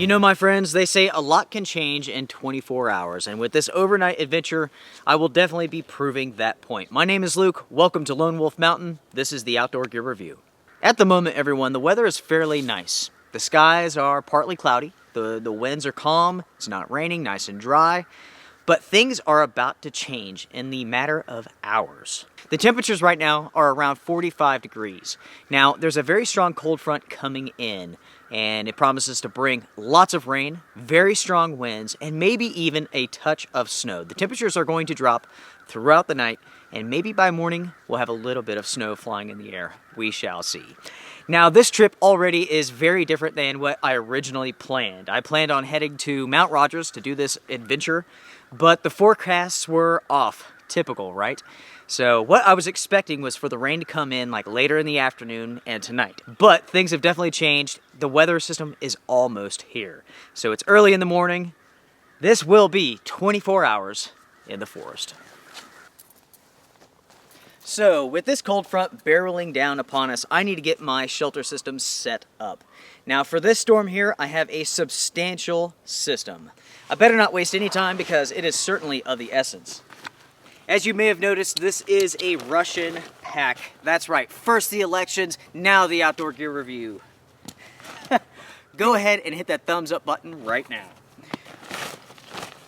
You know, my friends, they say a lot can change in 24 hours, and with this overnight adventure, I will definitely be proving that point. My name is Luke. Welcome to Lone Wolf Mountain. This is the Outdoor Gear Review. At the moment, everyone, the weather is fairly nice. The skies are partly cloudy, the winds are calm, it's not raining, nice and dry, but things are about to change in the matter of hours. The temperatures right now are around 45 degrees. Now, there's a very strong cold front coming in, and it promises to bring lots of rain, very strong winds, and maybe even a touch of snow. The temperatures are going to drop throughout the night, and maybe by morning we'll have a little bit of snow flying in the air. We shall see. Now, this trip already is very different than what I originally planned. I planned on heading to Mount Rogers to do this adventure, but the forecasts were off. Typical, right? So what I was expecting was for the rain to come in like later in the afternoon and tonight. But things have definitely changed. The weather system is almost here. So it's early in the morning. This will be 24 hours in the forest. So with this cold front barreling down upon us, I need to get my shelter system set up. Now for this storm here, I have a substantial system. I better not waste any time because it is certainly of the essence. As you may have noticed, this is a Russian pack. That's right, first the elections, now the Outdoor Gear Review. Go ahead and hit that thumbs up button right now.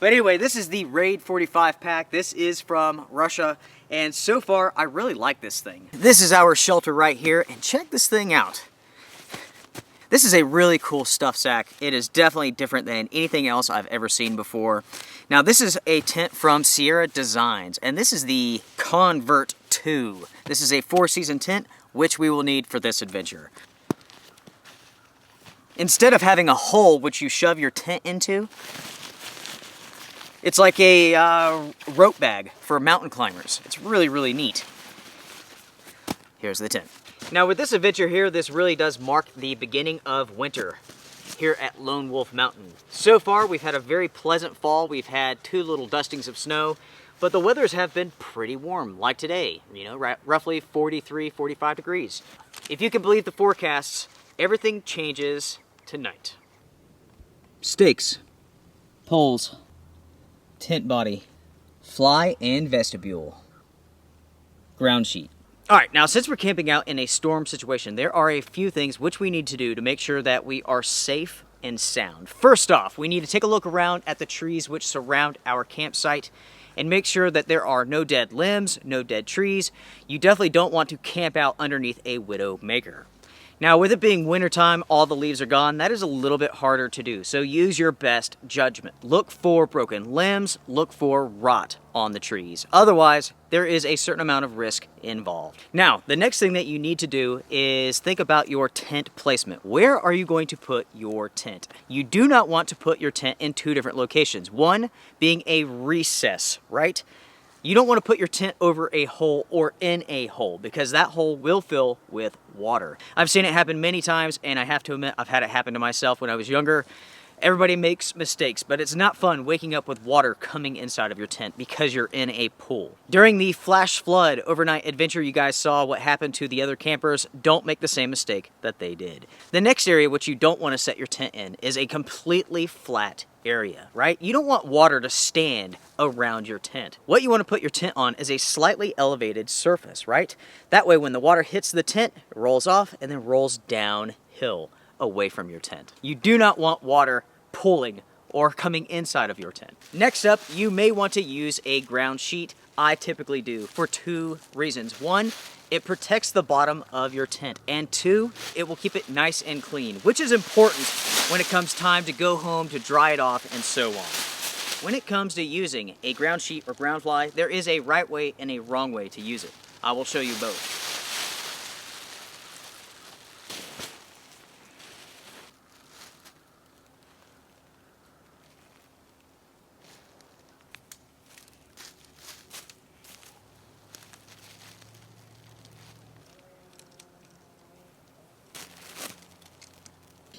But anyway, this is the Raid 45 pack. This is from Russia, and so far, I really like this thing. This is our shelter right here, and check this thing out. This is a really cool stuff sack. It is definitely different than anything else I've ever seen before. Now, this is a tent from Sierra Designs, and this is the Convert 2. This is a 4-season tent, which we will need for this adventure. Instead of having a hole which you shove your tent into, it's like a rope bag for mountain climbers. It's really, really neat. Here's the tent. Now with this adventure here, this really does mark the beginning of winter here at Lone Wolf Mountain. So far, we've had a very pleasant fall. We've had 2 little dustings of snow, but the weathers have been pretty warm, like today, you know, roughly 43, 45 degrees. If you can believe the forecasts, everything changes tonight. Stakes, poles, tent body, fly and vestibule, ground sheet. All right, now since we're camping out in a storm situation, there are a few things which we need to do to make sure that we are safe and sound. First off, we need to take a look around at the trees which surround our campsite and make sure that there are no dead limbs, no dead trees. You definitely don't want to camp out underneath a widow maker. Now, with it being wintertime, all the leaves are gone. That is a little bit harder to do, so use your best judgment. Look for broken limbs, look for rot on the trees. Otherwise, there is a certain amount of risk involved. Now, the next thing that you need to do is think about your tent placement. Where are you going to put your tent? You do not want to put your tent in 2 different locations. One being a recess, right? You don't want to put your tent over a hole or in a hole because that hole will fill with water. I've seen it happen many times, and I have to admit I've had it happen to myself when I was younger. Everybody makes mistakes, but it's not fun waking up with water coming inside of your tent because you're in a pool. During the flash flood overnight adventure, you guys saw what happened to the other campers. Don't make the same mistake that they did. The next area which you don't want to set your tent in is a completely flat area, right? You don't want water to stand around your tent. What you want to put your tent on is a slightly elevated surface, right? That way when the water hits the tent, it rolls off and then rolls downhill away from your tent. You do not want water pulling or coming inside of your tent. Next up, you may want to use a ground sheet. I typically do for 2 reasons. 1, it protects the bottom of your tent, and 2, it will keep it nice and clean, which is important when it comes time to go home to dry it off and so on. When it comes to using a ground sheet or ground fly, there is a right way and a wrong way to use it. I will show you both.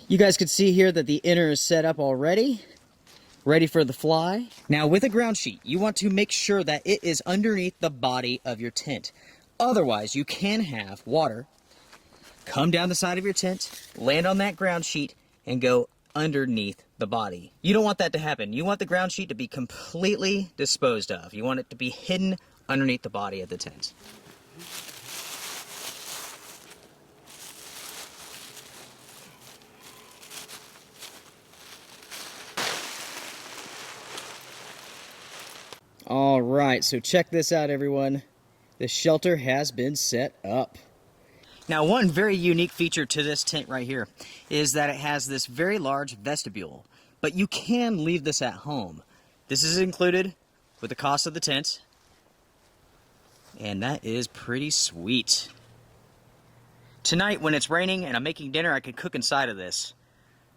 You guys can see here that the inner is set up already, ready for the fly. Now with a ground sheet, you want to make sure that it is underneath the body of your tent. Otherwise, you can have water come down the side of your tent, land on that ground sheet, and go underneath the body. You don't want that to happen. You want the ground sheet to be completely disposed of. You want it to be hidden underneath the body of the tent. All right, so check this out, everyone. The shelter has been set up. Now, one very unique feature to this tent right here is that it has this very large vestibule, but you can leave this at home. This is included with the cost of the tent, and that is pretty sweet. Tonight, when it's raining and I'm making dinner, I can cook inside of this.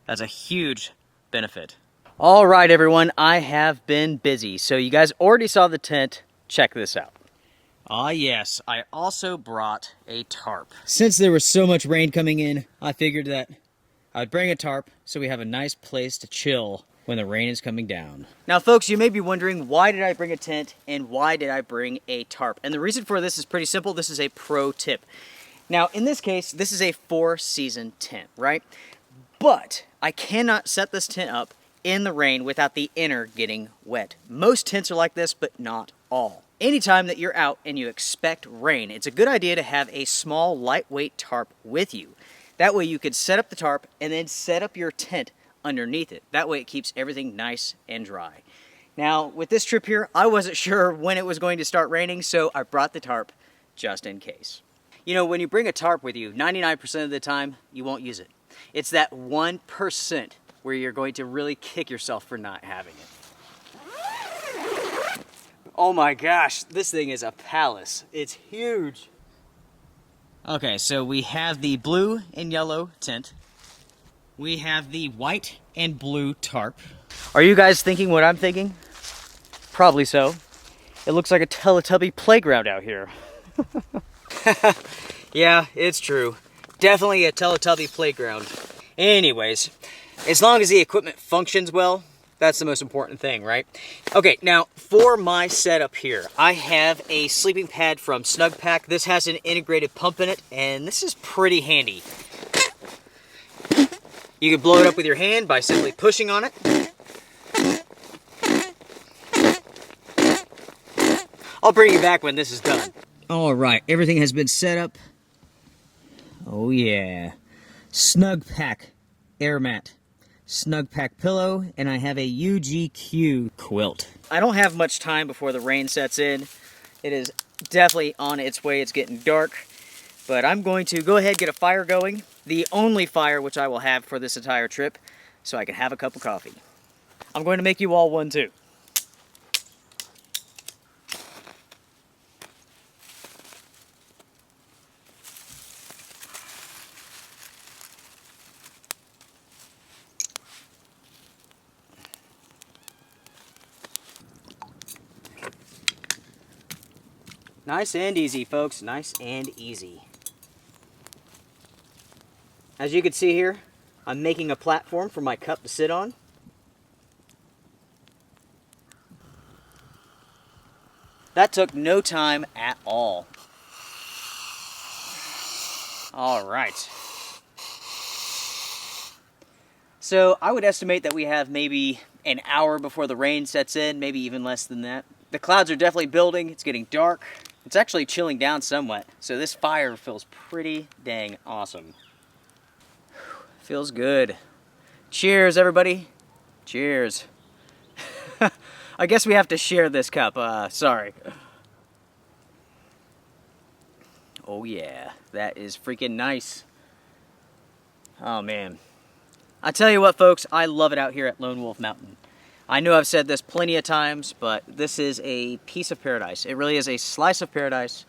That's a huge benefit. All right, everyone, I have been busy. So you guys already saw the tent. Check this out. Ah, yes, I also brought a tarp. Since there was so much rain coming in, I figured that I'd bring a tarp so we have a nice place to chill when the rain is coming down. Now, folks, you may be wondering, why did I bring a tent and why did I bring a tarp? And the reason for this is pretty simple. This is a pro tip. Now, in this case, this is a 4-season tent, right? But I cannot set this tent up in the rain without the inner getting wet. Most tents are like this, but not all. Anytime that you're out and you expect rain, it's a good idea to have a small, lightweight tarp with you. That way you could set up the tarp and then set up your tent underneath it. That way it keeps everything nice and dry. Now, with this trip here, I wasn't sure when it was going to start raining, so I brought the tarp just in case. You know, when you bring a tarp with you, 99% of the time, you won't use it. It's that 1% where you're going to really kick yourself for not having it. Oh my gosh, this thing is a palace. It's huge. Okay, so we have the blue and yellow tent. We have the white and blue tarp. Are you guys thinking what I'm thinking? Probably so. It looks like a Teletubby playground out here. Yeah, it's true. Definitely a Teletubby playground. Anyways, as long as the equipment functions well, that's the most important thing, right? Okay, now for my setup here, I have a sleeping pad from Snugpak. This has an integrated pump in it, and this is pretty handy. You can blow it up with your hand by simply pushing on it. I'll bring you back when this is done. All right, everything has been set up. Oh yeah. Snugpak air mat, Snugpak pillow, and I have a UGQ quilt. I don't have much time before the rain sets in. It is definitely on its way. It's getting dark, but I'm going to go ahead and get a fire going. The only fire which I will have for this entire trip, so I can have a cup of coffee. I'm going to make you all one too. Nice and easy, folks. Nice and easy. As you can see here, I'm making a platform for my cup to sit on. That took no time at all. All right. So I would estimate that we have maybe an hour before the rain sets in, maybe even less than that. The clouds are definitely building. It's getting dark. It's actually chilling down somewhat, so this fire feels pretty dang awesome. Feels good. Cheers, everybody. Cheers. I guess we have to share this cup. Sorry. Oh yeah, that is freaking nice. Oh man. I tell you what, folks, I love it out here at Lone Wolf Mountain. I know I've said this plenty of times, but this is a piece of paradise. It really is a slice of paradise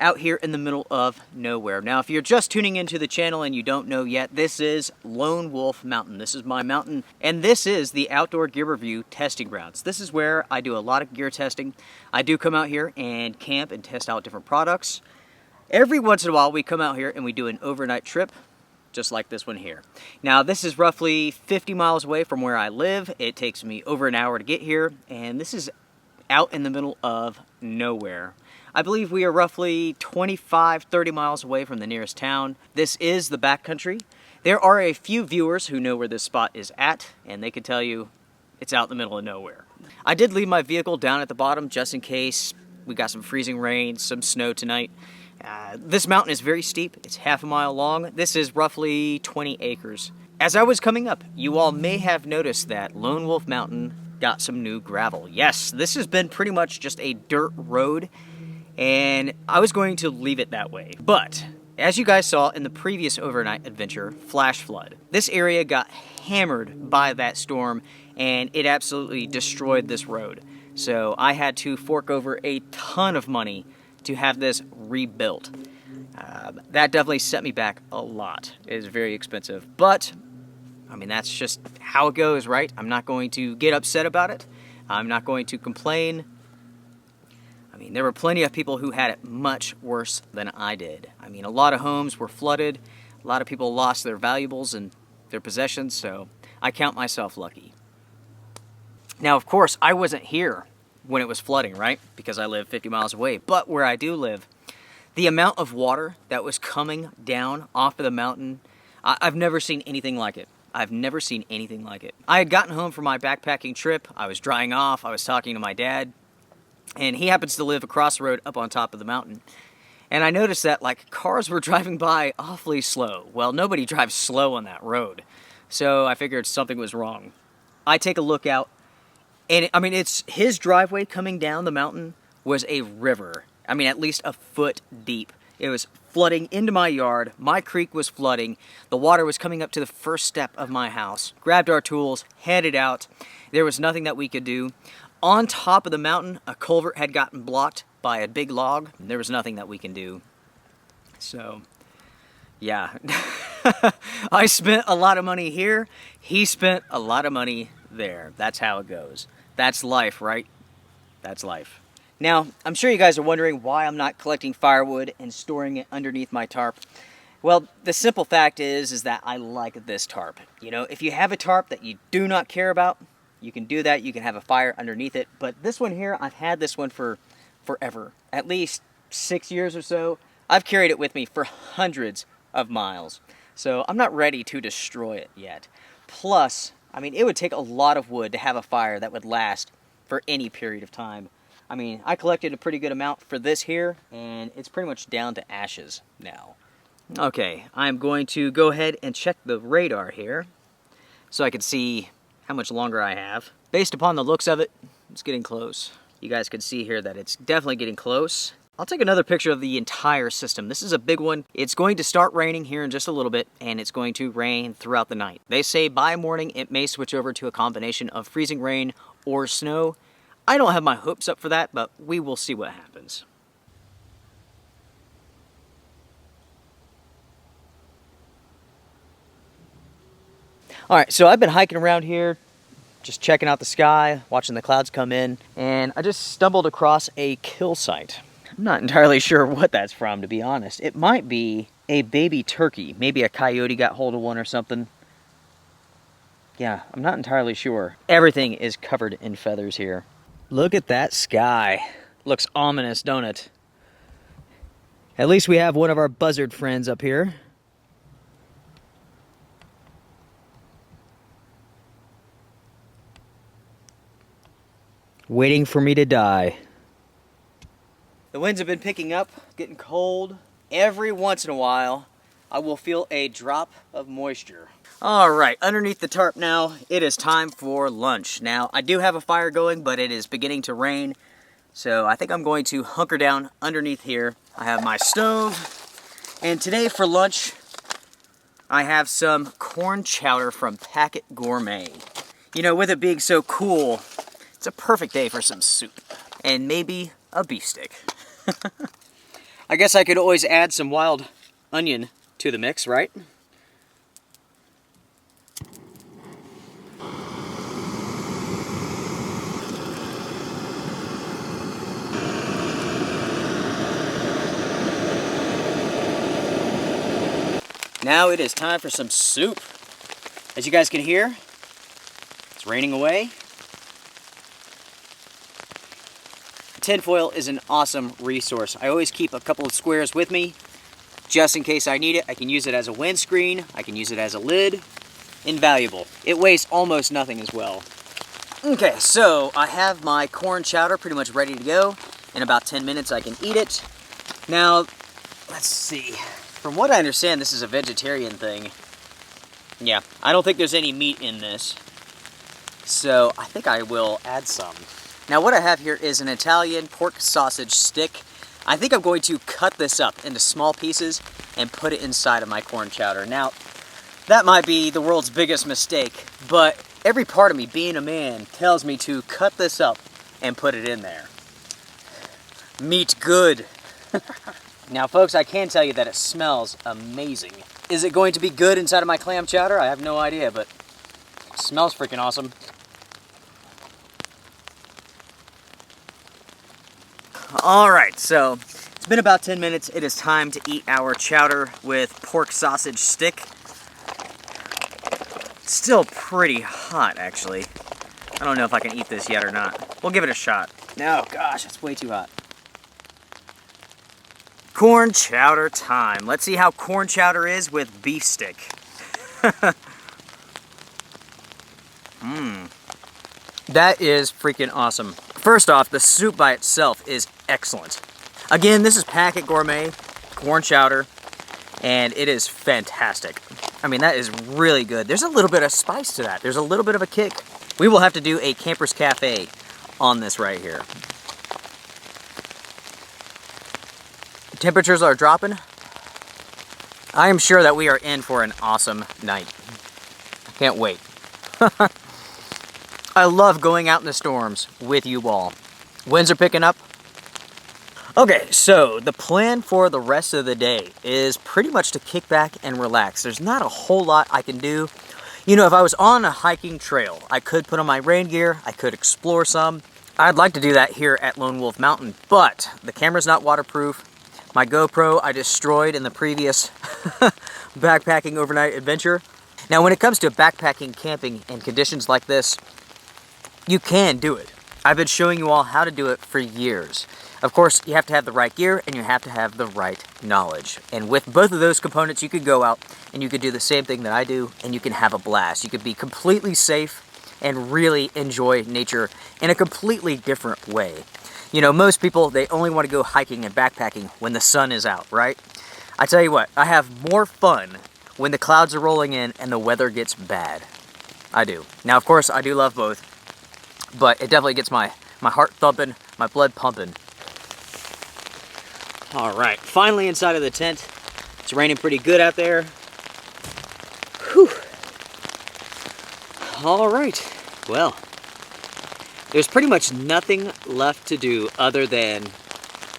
out here in the middle of nowhere. Now, if you're just tuning into the channel and you don't know yet, this is Lone Wolf Mountain. This is my mountain, and this is the Outdoor Gear Review testing grounds. This is where I do a lot of gear testing. I do come out here and camp and test out different products. Every once in a while, we come out here and we do an overnight trip, just like this one here. Now, this is roughly 50 miles away from where I live. It takes me over an hour to get here, and this is out in the middle of nowhere. I believe we are roughly 25-30 miles away from the nearest town. This is the backcountry, There are a few viewers who know where this spot is at, and they can tell you it's out in the middle of nowhere. I did leave my vehicle down at the bottom just in case we got some freezing rain, some snow tonight. This mountain is very steep. It's half a mile long. This is roughly 20 acres. As I was coming up, you all may have noticed that Lone Wolf Mountain got some new gravel. Yes, this has been pretty much just a dirt road, and I was going to leave it that way. But as you guys saw in the previous overnight adventure, flash flood, this area got hammered by that storm, and it absolutely destroyed this road. So I had to fork over a ton of money to have this rebuilt. That definitely set me back a lot. It is very expensive, but I mean, that's just how it goes, right? I'm not going to get upset about it. I'm not going to complain. I mean, there were plenty of people who had it much worse than I did. I mean, a lot of homes were flooded. A lot of people lost their valuables and their possessions, so I count myself lucky. Now, of course, I wasn't here when it was flooding, right? Because I live 50 miles away. But where I do live, the amount of water that was coming down off of the mountain, I've never seen anything like it. I've never seen anything like it. I had gotten home from my backpacking trip. I was drying off. I was talking to my dad. And he happens to live across the road up on top of the mountain. And I noticed that, like, cars were driving by awfully slow. Well, nobody drives slow on that road. So I figured something was wrong. I take a look out. And, I mean, it's his driveway coming down the mountain was a river. I mean, at least a foot deep. It was flooding into my yard. My creek was flooding. The water was coming up to the first step of my house. Grabbed our tools, headed out. There was nothing that we could do. On top of the mountain, a culvert had gotten blocked by a big log. There was nothing that we can do. So, yeah. I spent a lot of money here. He spent a lot of money there. That's how it goes. That's life, right? That's life. Now, I'm sure you guys are wondering why I'm not collecting firewood and storing it underneath my tarp. Well, the simple fact is that I like this tarp. You know, if you have a tarp that you do not care about, you can do that. You can have a fire underneath it. But this one here, I've had this one for forever. At least 6 years or so. I've carried it with me for hundreds of miles. So I'm not ready to destroy it yet. Plus, I mean, it would take a lot of wood to have a fire that would last for any period of time. I mean, I collected a pretty good amount for this here, and it's pretty much down to ashes now. Okay, I'm going to go ahead and check the radar here so I can see how much longer I have. Based upon the looks of it, it's getting close. You guys can see here that it's definitely getting close. I'll take another picture of the entire system. This is a big one. It's going to start raining here in just a little bit, and it's going to rain throughout the night. They say by morning it may switch over to a combination of freezing rain or snow. I don't have my hopes up for that, but we will see what happens. Alright, so I've been hiking around here, just checking out the sky, watching the clouds come in, and I just stumbled across a kill site. I'm not entirely sure what that's from, to be honest. It might be a baby turkey. Maybe a coyote got hold of one or something. Yeah, I'm not entirely sure. Everything is covered in feathers here. Look at that sky. Looks ominous, don't it? At least we have one of our buzzard friends up here. Waiting for me to die. The winds have been picking up, getting cold. Every once in a while, I will feel a drop of moisture. All right, underneath the tarp now, it is time for lunch. Now, I do have a fire going, but it is beginning to rain, so I think I'm going to hunker down underneath here. I have my stove, and today for lunch, I have some corn chowder from Packet Gourmet. You know, with it being so cool, it's a perfect day for some soup, and maybe a beef stick. I guess I could always add some wild onion to the mix, right? Now it is time for some soup. As you guys can hear, it's raining away. Tinfoil is an awesome resource. I always keep a couple of squares with me just in case I need it. I can use it as a windscreen. I can use it as a lid. Invaluable. It weighs almost nothing as well. Okay, so I have my corn chowder pretty much ready to go. In about 10 minutes I can eat it. Now, let's see. From what I understand, this is a vegetarian thing. Yeah, I don't think there's any meat in this. So I think I will add some. Now what I have here is an Italian pork sausage stick. I think I'm going to cut this up into small pieces and put it inside of my corn chowder. Now, that might be the world's biggest mistake, but every part of me, being a man, tells me to cut this up and put it in there. Meat good. Now folks, I can tell you that it smells amazing. Is it going to be good inside of my clam chowder? I have no idea, but it smells freaking awesome. Alright, so it's been about 10 minutes. It is time to eat our chowder with pork sausage stick. It's still pretty hot, actually. I don't know if I can eat this yet or not. We'll give it a shot. No, gosh, it's way too hot. Corn chowder time. Let's see how corn chowder is with beef stick. That is freaking awesome. First off, the soup by itself is excellent. Again, this is Packet Gourmet corn chowder, and it is fantastic. I mean, that is really good. There's a little bit of spice to that. There's a little bit of a kick. We will have to do a Camper's Cafe on this right here. Temperatures are dropping. I am sure that we are in for an awesome night. I can't wait. I love going out in the storms with you all. Winds are picking up. Okay, so the plan for the rest of the day is pretty much to kick back and relax. There's not a whole lot I can do. You know, if I was on a hiking trail, I could put on my rain gear, I could explore some. I'd like to do that here at Lone Wolf Mountain, but the camera's not waterproof. My GoPro I destroyed in the previous backpacking overnight adventure. Now when it comes to backpacking, camping, and conditions like this, you can do it. I've been showing you all how to do it for years. Of course, you have to have the right gear and you have to have the right knowledge. And with both of those components, you could go out and you could do the same thing that I do and you can have a blast. You could be completely safe and really enjoy nature in a completely different way. You know, most people, they only want to go hiking and backpacking when the sun is out, right? I tell you what, I have more fun when the clouds are rolling in and the weather gets bad. I do. Now, of course, I do love both, but it definitely gets my heart thumping, my blood pumping. All right, finally inside of the tent. It's raining pretty good out there. Whew. All right, well, there's pretty much nothing left to do other than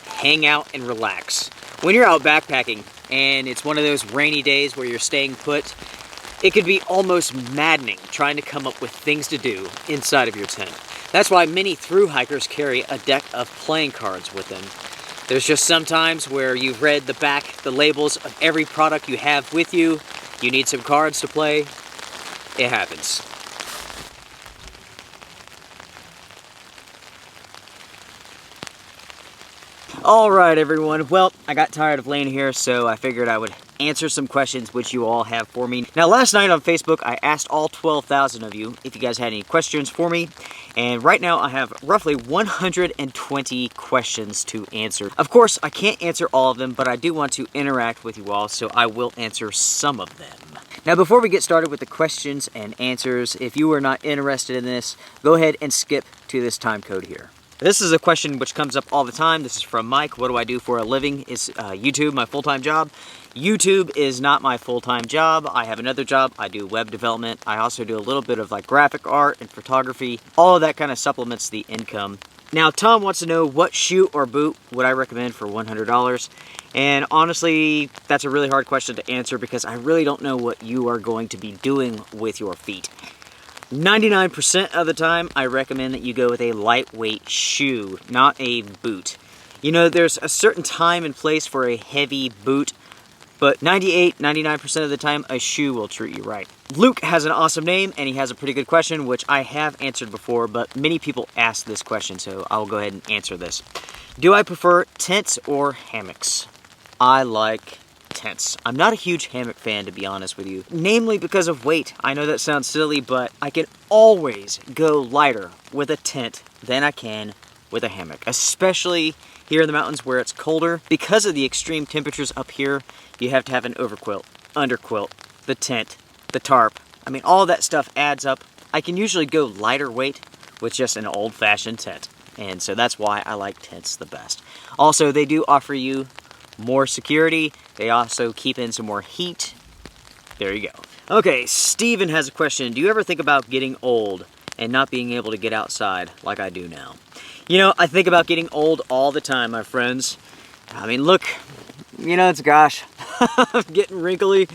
hang out and relax. When you're out backpacking and it's one of those rainy days where you're staying put, it could be almost maddening trying to come up with things to do inside of your tent. That's why many thru hikers carry a deck of playing cards with them. There's just some times where you've read the labels of every product you have with you. You need some cards to play. It happens. Alright everyone, well, I got tired of laying here, so I figured I would answer some questions which you all have for me. Now last night on Facebook, I asked all 12,000 of you if you guys had any questions for me, and right now I have roughly 120 questions to answer. Of course, I can't answer all of them, but I do want to interact with you all, so I will answer some of them. Now before we get started with the questions and answers, if you are not interested in this, go ahead and skip to this time code here. This is a question which comes up all the time. This is from Mike. What do I do for a living? Is YouTube my full-time job? YouTube is not my full-time job. I have another job. I do web development. I also do a little bit of like graphic art and photography. All of that kind of supplements the income. Now, Tom wants to know what shoe or boot would I recommend for $100? And honestly, that's a really hard question to answer because I really don't know what you are going to be doing with your feet. 99% of the time, I recommend that you go with a lightweight shoe, not a boot. You know, there's a certain time and place for a heavy boot, but 99% of the time, a shoe will treat you right. Luke has an awesome name, and he has a pretty good question, which I have answered before, but many people ask this question, so I'll go ahead and answer this. Do I prefer tents or hammocks? I like tents. I'm not a huge hammock fan, to be honest with you. Namely because of weight. I know that sounds silly, but I can always go lighter with a tent than I can with a hammock. Especially here in the mountains where it's colder. Because of the extreme temperatures up here, you have to have an overquilt, underquilt, the tent, the tarp. I mean, all that stuff adds up. I can usually go lighter weight with just an old-fashioned tent. And so that's why I like tents the best. Also, they do offer you more security. They also keep in some more heat. There you go. Okay, Steven has a question. Do you ever think about getting old and not being able to get outside like I do now? You know, I think about getting old all the time, my friends. I mean, look, you know, gosh, I'm getting wrinkly.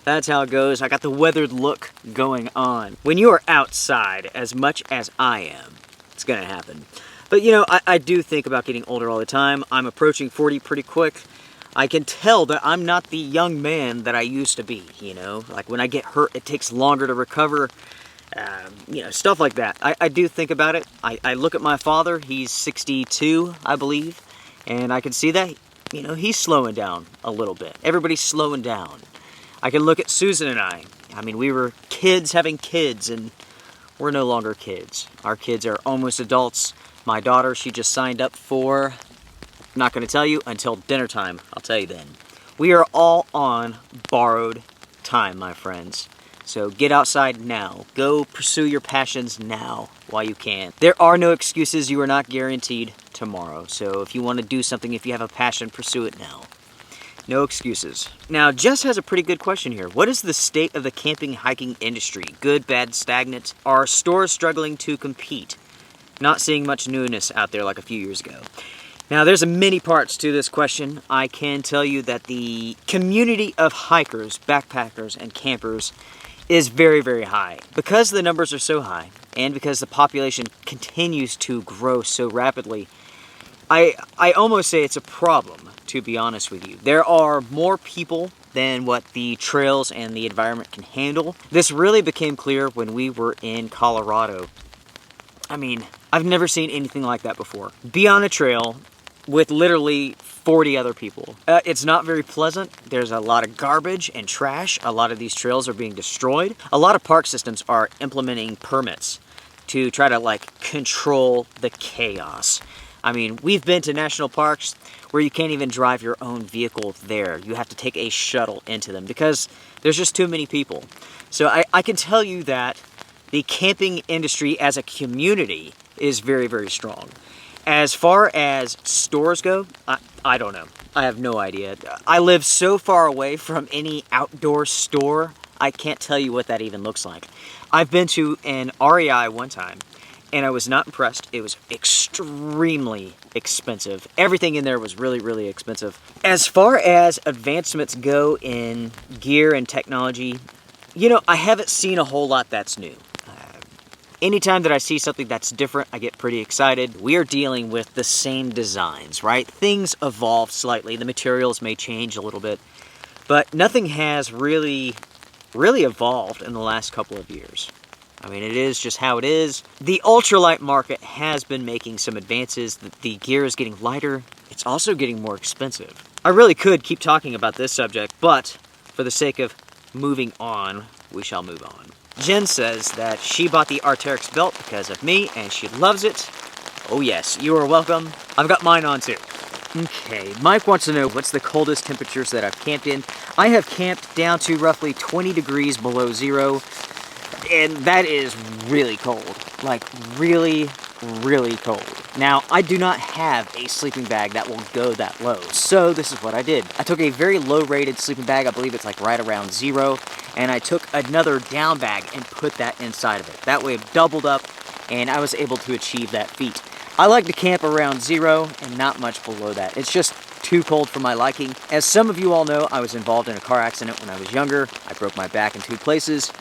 That's how it goes. I got the weathered look going on. When you are outside as much as I am, it's gonna happen. But you know, I do think about getting older all the time. I'm approaching 40 pretty quick. I can tell that I'm not the young man that I used to be, you know? Like when I get hurt, it takes longer to recover. You know, stuff like that. I do think about it. I look at my father, he's 62, I believe. And I can see that, you know, he's slowing down a little bit. Everybody's slowing down. I can look at Susan and I. I mean, we were kids having kids, and we're no longer kids. Our kids are almost adults. My daughter, she just signed up for, I'm not going to tell you until dinner time. I'll tell you then. We are all on borrowed time, my friends. So get outside now. Go pursue your passions now while you can. There are no excuses. You are not guaranteed tomorrow. So if you want to do something, if you have a passion, pursue it now. No excuses. Now, Jess has a pretty good question here. What is the state of the camping hiking industry? Good, bad, stagnant? Are stores struggling to compete? Not seeing much newness out there like a few years ago. Now, there's many parts to this question. I can tell you that the community of hikers, backpackers, and campers is very, very high. Because the numbers are so high, and because the population continues to grow so rapidly, I almost say it's a problem, to be honest with you. There are more people than what the trails and the environment can handle. This really became clear when we were in Colorado. I mean, I've never seen anything like that before. Be on a trail with literally 40 other people. It's not very pleasant. There's a lot of garbage and trash. A lot of these trails are being destroyed. A lot of park systems are implementing permits to try to like control the chaos. I mean, we've been to national parks where you can't even drive your own vehicle there. You have to take a shuttle into them because there's just too many people. So I can tell you that the camping industry as a community is very, very strong. As far as stores go, I don't know. I have no idea. I live so far away from any outdoor store, I can't tell you what that even looks like. I've been to an REI one time, and I was not impressed. It was extremely expensive. Everything in there was really, really expensive. As far as advancements go in gear and technology, you know, I haven't seen a whole lot that's new. Anytime that I see something that's different, I get pretty excited. We are dealing with the same designs, right? Things evolve slightly. The materials may change a little bit, but nothing has really evolved in the last couple of years. I mean, it is just how it is. The ultralight market has been making some advances. The gear is getting lighter. It's also getting more expensive. I really could keep talking about this subject, but for the sake of moving on, we shall move on. Jen says that she bought the Arc'teryx belt because of me, and she loves it. Oh yes, you are welcome. I've got mine on too. Okay, Mike wants to know what's the coldest temperatures that I've camped in. I have camped down to roughly 20 degrees below zero, and that is really cold. Like really, really cold. Now, I do not have a sleeping bag that will go that low, so this is what I did. I took a very low-rated sleeping bag, I believe it's like right around zero, and I took another down bag and put that inside of it. That way it doubled up, and I was able to achieve that feat. I like to camp around zero and not much below that. It's just too cold for my liking. As some of you all know, I was involved in a car accident when I was younger. I broke my back in 2 places.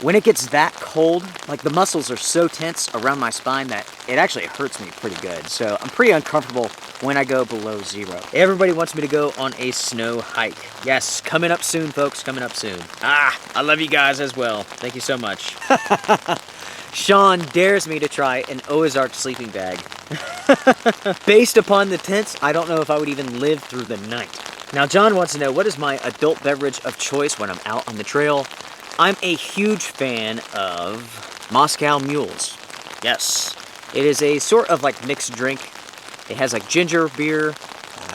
When it gets that cold, like the muscles are so tense around my spine that it actually hurts me pretty good. So I'm pretty uncomfortable when I go below zero. Everybody wants me to go on a snow hike. Yes, coming up soon, folks, coming up soon. I love you guys as well. Thank you so much. Sean dares me to try an Ozark sleeping bag. Based upon the tents, I don't know if I would even live through the night. Now John wants to know, what is my adult beverage of choice when I'm out on the trail? I'm a huge fan of Moscow Mules. Yes. It is a sort of like mixed drink. It has like ginger beer,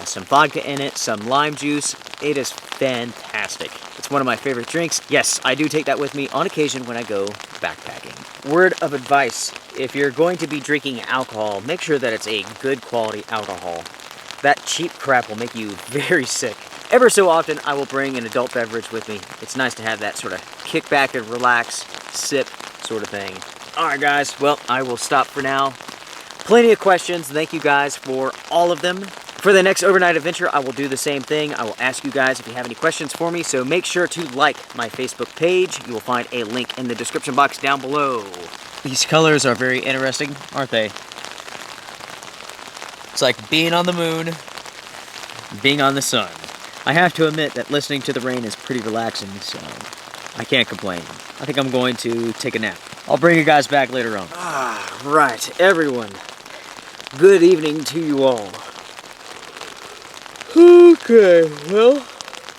some vodka in it, some lime juice. It is fantastic. It's one of my favorite drinks. Yes, I do take that with me on occasion when I go backpacking. Word of advice, if you're going to be drinking alcohol, make sure that it's a good quality alcohol. That cheap crap will make you very sick. Ever so often, I will bring an adult beverage with me. It's nice to have that sort of kick back and relax, sip sort of thing. Alright guys, well, I will stop for now. Plenty of questions. Thank you guys for all of them. For the next overnight adventure, I will do the same thing. I will ask you guys if you have any questions for me, so make sure to like my Facebook page. You will find a link in the description box down below. These colors are very interesting, aren't they? It's like being on the moon, being on the sun. I have to admit that listening to the rain is pretty relaxing, so I can't complain. I think I'm going to take a nap. I'll bring you guys back later on. Right, everyone. Good evening to you all. Okay, well,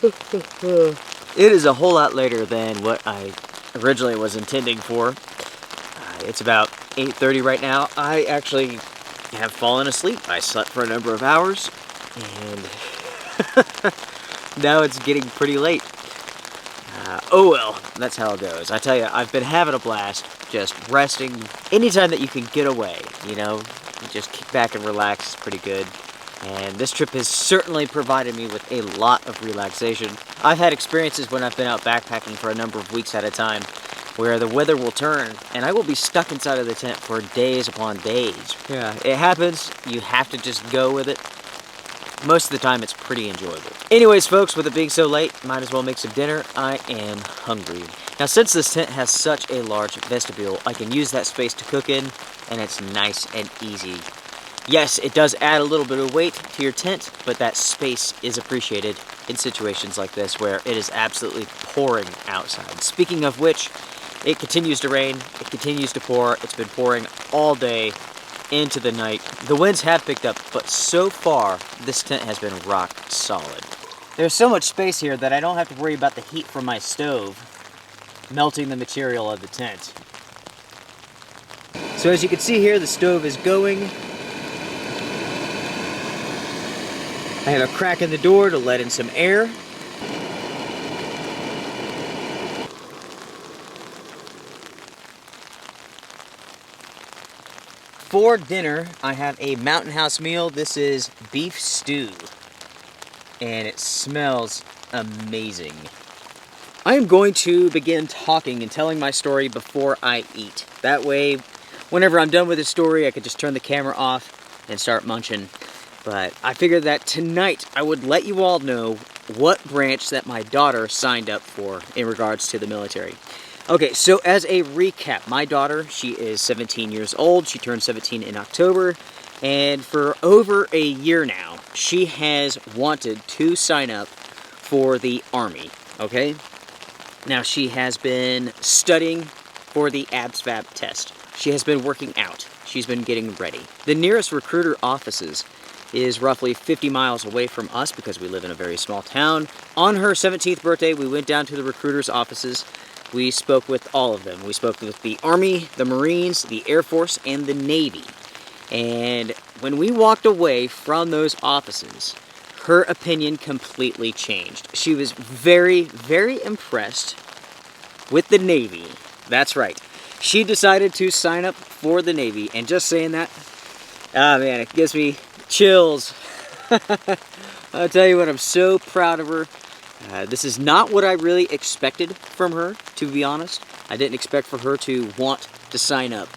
it is a whole lot later than what I originally was intending for. It's about 8:30 right now. I actually have fallen asleep. I slept for a number of hours, and now it's getting pretty late. Oh well, that's how it goes. I tell you, I've been having a blast just resting. Anytime that you can get away, you know, just kick back and relax is pretty good. And this trip has certainly provided me with a lot of relaxation. I've had experiences when I've been out backpacking for a number of weeks at a time where the weather will turn and I will be stuck inside of the tent for days upon days. Yeah, it happens. You have to just go with it. Most of the time it's pretty enjoyable. Anyways folks, with it being so late, might as well make some dinner. I am hungry. Now since this tent has such a large vestibule, I can use that space to cook in, and it's nice and easy. Yes, it does add a little bit of weight to your tent, but that space is appreciated in situations like this where it is absolutely pouring outside. Speaking of which, it continues to rain, it continues to pour. It's been pouring all day into the night. The winds have picked up, but so far, this tent has been rock solid. There's so much space here that I don't have to worry about the heat from my stove melting the material of the tent. So as you can see here, the stove is going. I have a crack in the door to let in some air. For dinner, I have a Mountain House meal. This is beef stew, and it smells amazing. I am going to begin talking and telling my story before I eat. That way, whenever I'm done with the story, I could just turn the camera off and start munching. But I figured that tonight I would let you all know what branch that my daughter signed up for in regards to the military. Okay, so as a recap, my daughter, she is 17 years old. She turned 17 in October, and for over a year now, she has wanted to sign up for the Army, okay? Now, she has been studying for the ABSVAB test. She has been working out. She's been getting ready. The nearest recruiter offices is roughly 50 miles away from us because we live in a very small town. On her 17th birthday, we went down to the recruiter's offices. We spoke with all of them. We spoke with the Army, the Marines, the Air Force, and the Navy. And when we walked away from those offices, her opinion completely changed. She was very, very impressed with the Navy. That's right. She decided to sign up for the Navy, and just saying that, man, it gives me chills. I'll tell you what, I'm so proud of her. This is not what I really expected from her, to be honest. I didn't expect for her to want to sign up,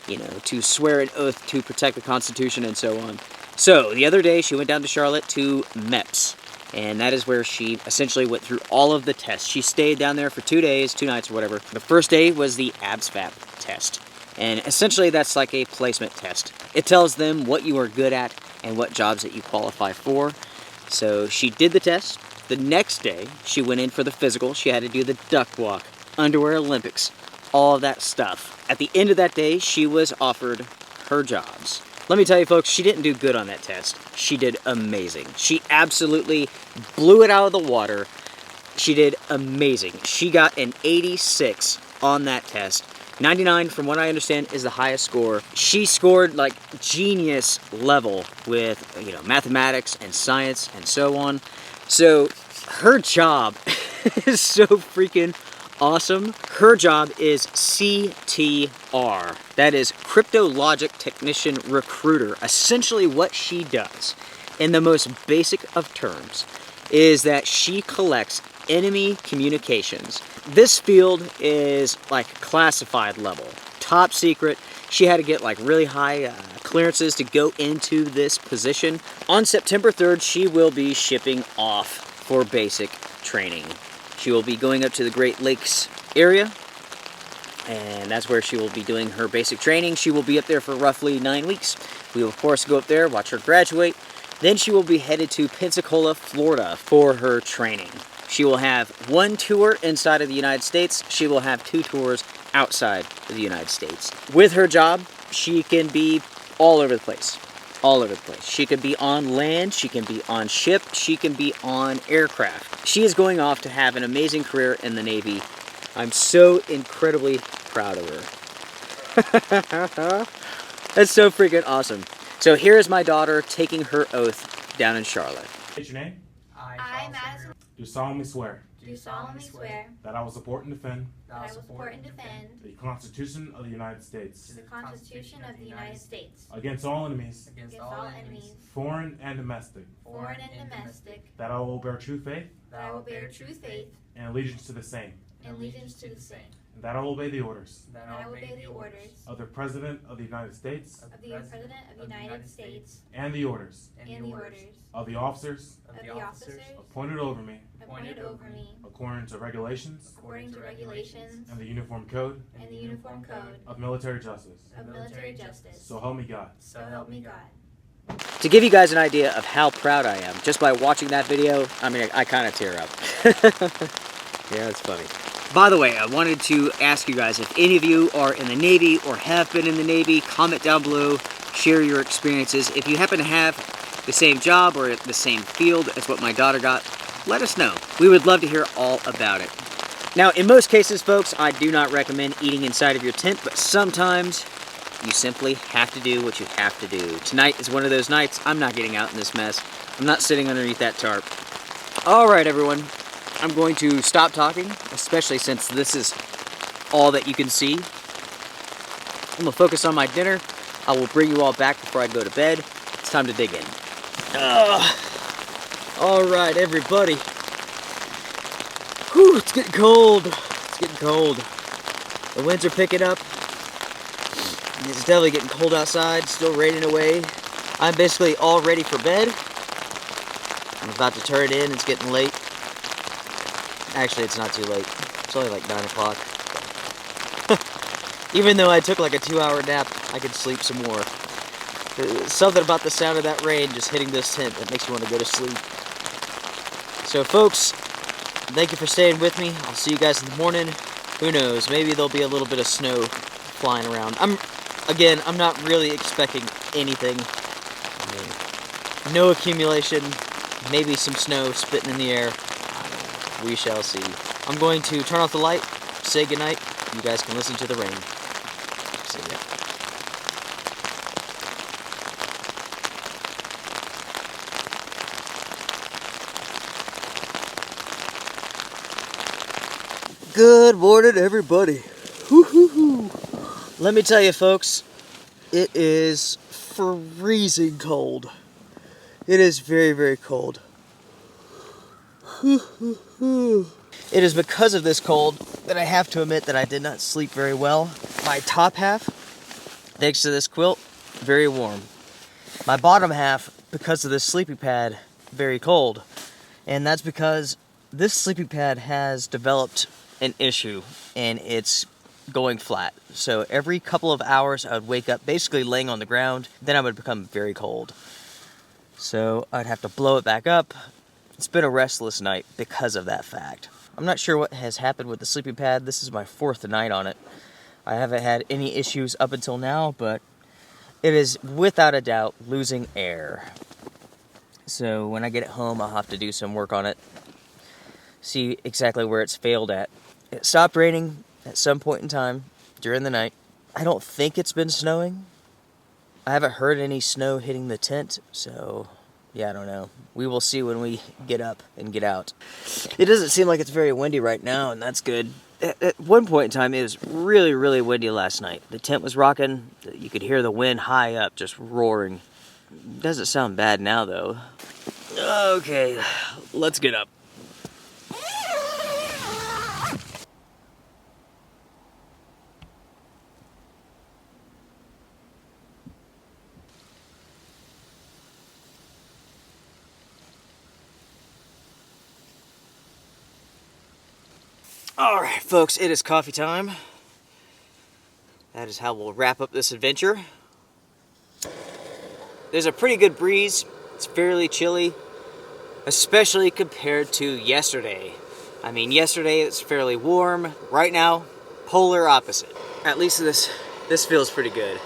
you know, to swear an oath to protect the Constitution and so on. So, the other day, she went down to Charlotte to MEPS, and that is where she essentially went through all of the tests. She stayed down there for 2 days, 2 nights, or whatever. The first day was the ABSVAB test, and essentially that's like a placement test. It tells them what you are good at and what jobs that you qualify for. So, she did the test. The next day, she went in for the physical. She had to do the duck walk, underwear Olympics, all of that stuff. At the end of that day, she was offered her jobs. Let me tell you folks, she didn't do good on that test. She did amazing. She absolutely blew it out of the water. She did amazing. She got an 86 on that test. 99, from what I understand, is the highest score. She scored like genius level with, you know, mathematics and science and so on. So her job is so freaking awesome. Her job is CTR. That is Crypto Logic Technician Recruiter. Essentially what she does, in the most basic of terms, is that she collects enemy communications. This field is like classified level, top secret. She had to get like really high clearances to go into this position. On September 3rd, she will be shipping off for basic training. She will be going up to the Great Lakes area, and that's where she will be doing her basic training. She will be up there for roughly 9 weeks. We will, of course, go up there, watch her graduate. Then she will be headed to Pensacola, Florida for her training. She will have 1 tour inside of the United States. She will have 2 tours outside of the United States. With her job, she can be all over the place. All over the place. She can be on land, she can be on ship, she can be on aircraft. She is going off to have an amazing career in the Navy. I'm so incredibly proud of her. That's so freaking awesome. So here is my daughter taking her oath down in Charlotte. State your name. I, Madison, Do solemnly swear do solemnly swear that I will support and defend that I will support and defend the Constitution of the United States the Constitution of the United States against all enemies, against all enemies, foreign and domestic, foreign and domestic, that I will bear true faith that I will bear true faith and allegiance to the same, and allegiance to the same, and that I will obey the orders that I will obey the orders of the President of the United States of the President of the United States and the orders and the orders of the officers of the officers appointed over me appointed over me according to regulations according to regulations and the Uniform Code and the Uniform Code of Military Justice. of military justice. So help me God. So help me God. To give you guys an idea of how proud I am, just by watching that video, I mean, I kind of tear up. Yeah, it's funny. By the way, I wanted to ask you guys, if any of you are in the Navy or have been in the Navy, comment down below, share your experiences. If you happen to have the same job or the same field as what my daughter got, let us know. We would love to hear all about it. Now, in most cases, folks, I do not recommend eating inside of your tent, but sometimes you simply have to do what you have to do. Tonight is one of those nights. I'm not getting out in this mess. I'm not sitting underneath that tarp. All right, everyone. I'm going to stop talking, especially since this is all that you can see. I'm going to focus on my dinner. I will bring you all back before I go to bed. It's time to dig in. All right, everybody. Whew, it's getting cold. It's getting cold. The winds are picking up. It's definitely getting cold outside. Still raining away. I'm basically all ready for bed. I'm about to turn it in. It's getting late. Actually, it's not too late. It's only like 9 o'clock. Even though I took like a 2-hour nap, I could sleep some more. There's something about the sound of that rain just hitting this tent that makes me want to go to sleep. So folks, thank you for staying with me. I'll see you guys in the morning. Who knows, maybe there'll be a little bit of snow flying around. I'm not really expecting anything. I mean, no accumulation, maybe some snow spitting in the air. We shall see. I'm going to turn off the light, say goodnight. You guys can listen to the rain. See ya. Good morning, everybody. Woo-hoo-hoo. Let me tell you, folks, it is freezing cold. It is very, very cold. It is because of this cold that I have to admit that I did not sleep very well. My top half, thanks to this quilt, very warm. My bottom half, because of this sleeping pad, very cold. And that's because this sleeping pad has developed an issue and it's going flat. So every couple of hours I would wake up basically laying on the ground, then I would become very cold. So I'd have to blow it back up. It's been a restless night because of that fact. I'm not sure what has happened with the sleeping pad. This is my 4th night on it. I haven't had any issues up until now, but It is without a doubt losing air. So when I get it home, I'll have to do some work on it. See exactly where it's failed at. It stopped raining at some point in time during the night. I don't think it's been snowing. I haven't heard any snow hitting the tent, so yeah, I don't know. We will see when we get up and get out. It doesn't seem like it's very windy right now, and that's good. At one point in time, it was really, really windy last night. The tent was rocking. You could hear the wind high up just roaring. Doesn't sound bad now, though. Okay, let's get up. All right, folks, it is coffee time. That is how we'll wrap up this adventure. There's a pretty good breeze. It's fairly chilly, especially compared to yesterday. I mean, yesterday it's fairly warm. Right now, polar opposite. At least this feels pretty good.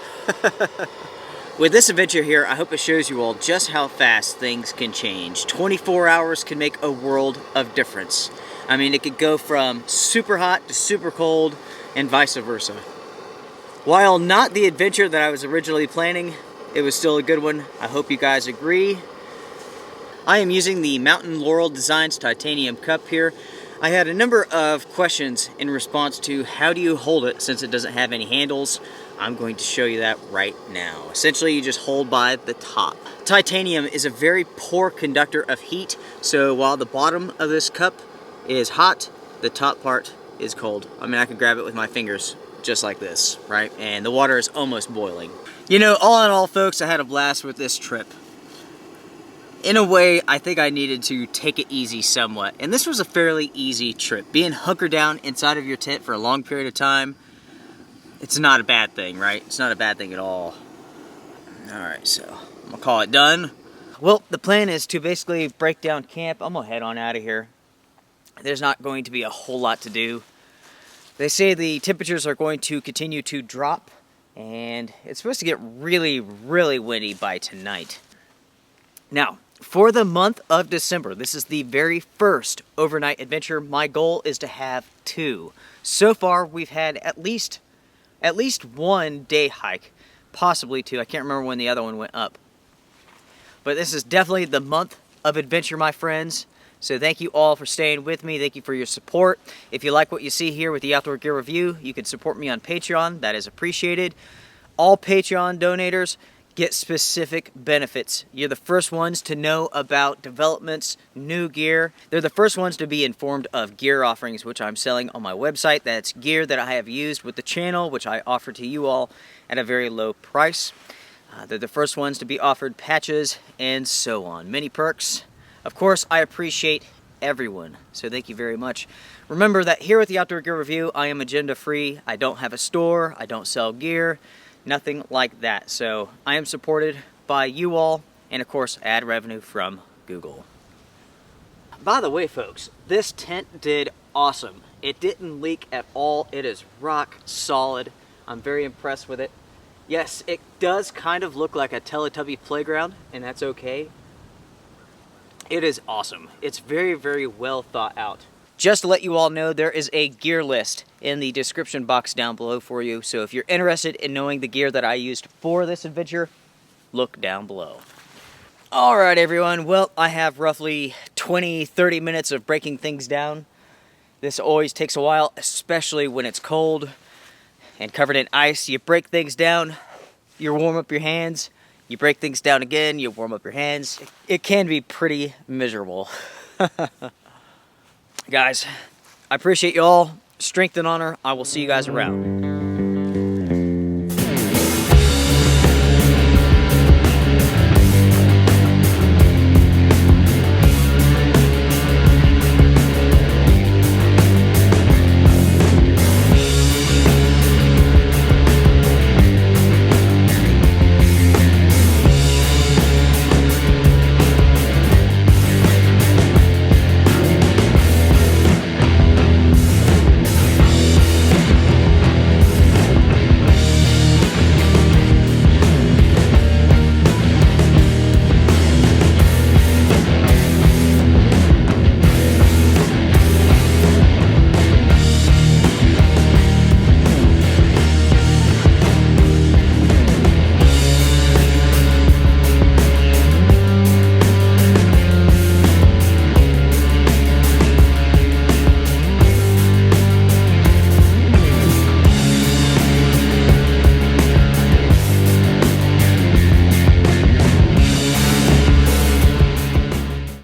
With this adventure here, I hope it shows you all just how fast things can change. 24 hours can make a world of difference. I mean, it could go from super hot to super cold and vice versa. While not the adventure that I was originally planning, it was still a good one. I hope you guys agree. I am using the Mountain Laurel Designs titanium cup here. I had a number of questions in response to how do you hold it since it doesn't have any handles. I'm going to show you that right now. Essentially, you just hold by the top. Titanium is a very poor conductor of heat, so while the bottom of this cup is hot, the top part is cold. I mean, I can grab it with my fingers just like this, right? And the water is almost boiling. You know, all in all, folks, I had a blast with this trip. In a way, I think I needed to take it easy somewhat. And this was a fairly easy trip. Being hunkered down inside of your tent for a long period of time, it's not a bad thing, right? It's not a bad thing at all. Alright, so I'm gonna call it done. Well, the plan is to basically break down camp. I'm gonna head on out of here. There's not going to be a whole lot to do. They say the temperatures are going to continue to drop, and it's supposed to get really, really windy by tonight. Now, for the month of December, this is the very first overnight adventure. My goal is to have 2. So far, we've had at least one day hike, possibly 2. I can't remember when the other one went up. But this is definitely the month of adventure, my friends. So thank you all for staying with me. Thank you for your support. If you like what you see here with the Outdoor Gear Review, you can support me on Patreon. That is appreciated. All Patreon donators get specific benefits. You're the first ones to know about developments, new gear. They're the first ones to be informed of gear offerings, which I'm selling on my website. That's gear that I have used with the channel, which I offer to you all at a very low price. They're the first ones to be offered patches and so on. Many perks. Of course, I appreciate everyone, so thank you very much. Remember that here at the Outdoor Gear Review, I am agenda-free. I don't have a store. I don't sell gear. Nothing like that. So I am supported by you all, and of course, ad revenue from Google. By the way, folks, this tent did awesome. It didn't leak at all. It is rock solid. I'm very impressed with it. Yes, it does kind of look like a Teletubby playground, and that's okay. It is awesome. It's very, very well thought out. Just to let you all know, there is a gear list in the description box down below for you. So if you're interested in knowing the gear that I used for this adventure, look down below. All right, everyone. Well, I have roughly 20-30 minutes of breaking things down. This always takes a while, especially when it's cold and covered in ice. You break things down, you warm up your hands, you break things down again, you warm up your hands. It can be pretty miserable. Guys, I appreciate you all. Strength and honor. I will see you guys around.